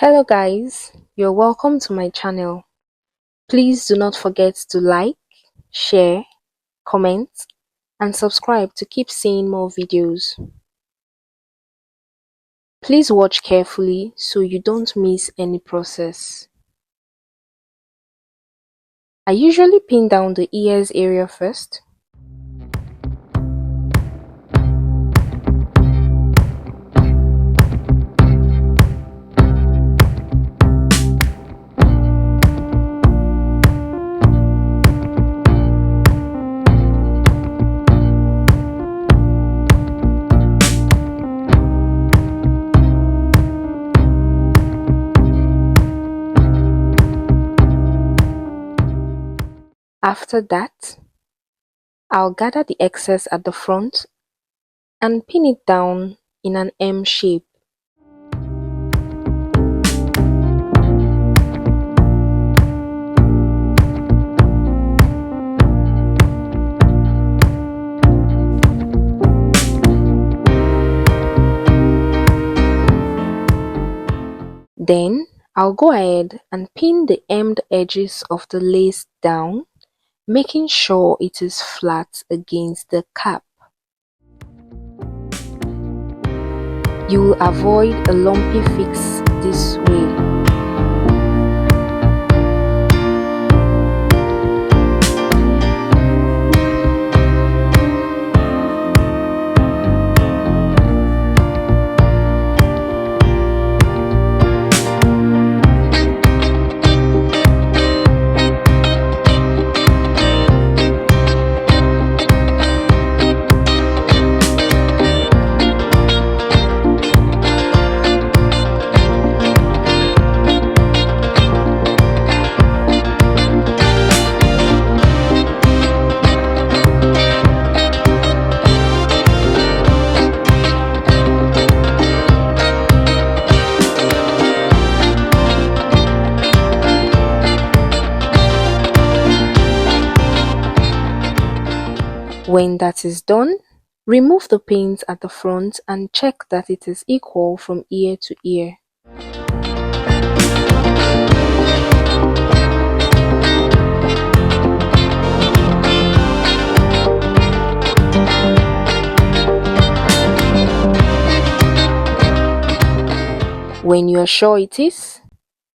Hello guys, you're welcome to my channel. Please do not forget to like, share, comment and subscribe to keep seeing more videos. Please watch carefully so you don't miss any process. I usually pin down the ears area first. After that, I'll gather the excess at the front and pin it down in an M shape. Then I'll go ahead and pin the hemmed edges of the lace down, making sure it is flat against the cap. You will avoid a lumpy fix this way. When that is done, remove the pins at the front and check that it is equal from ear to ear. When you are sure it is,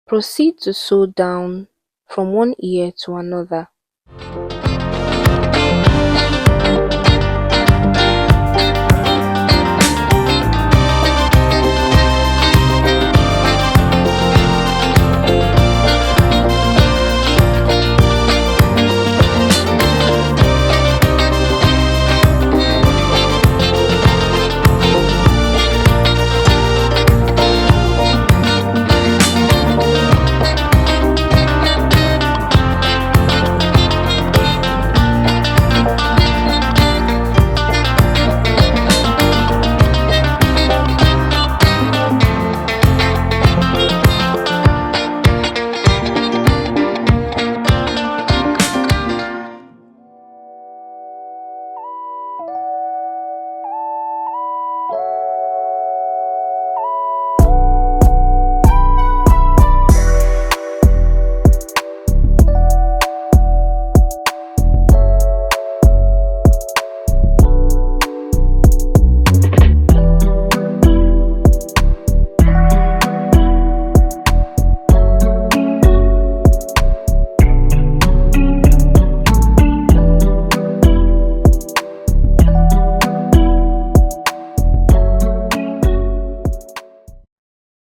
proceed to sew down from one ear to another.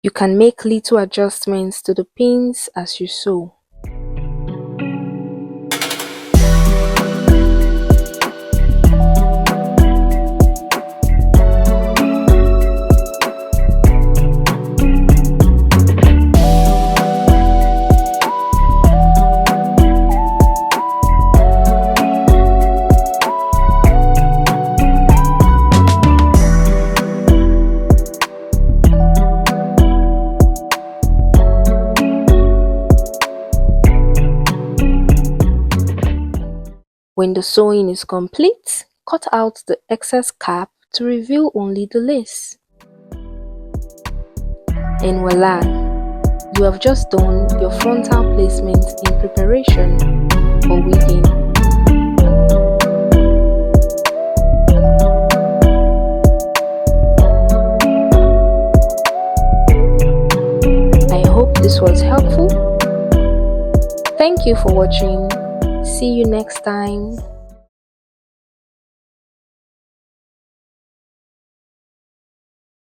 You can make little adjustments to the pins as you sew. When the sewing is complete, cut out the excess cap to reveal only the lace. And voila! You have just done your frontal placement in preparation for wigging. I hope this was helpful. Thank you for watching. See you next time.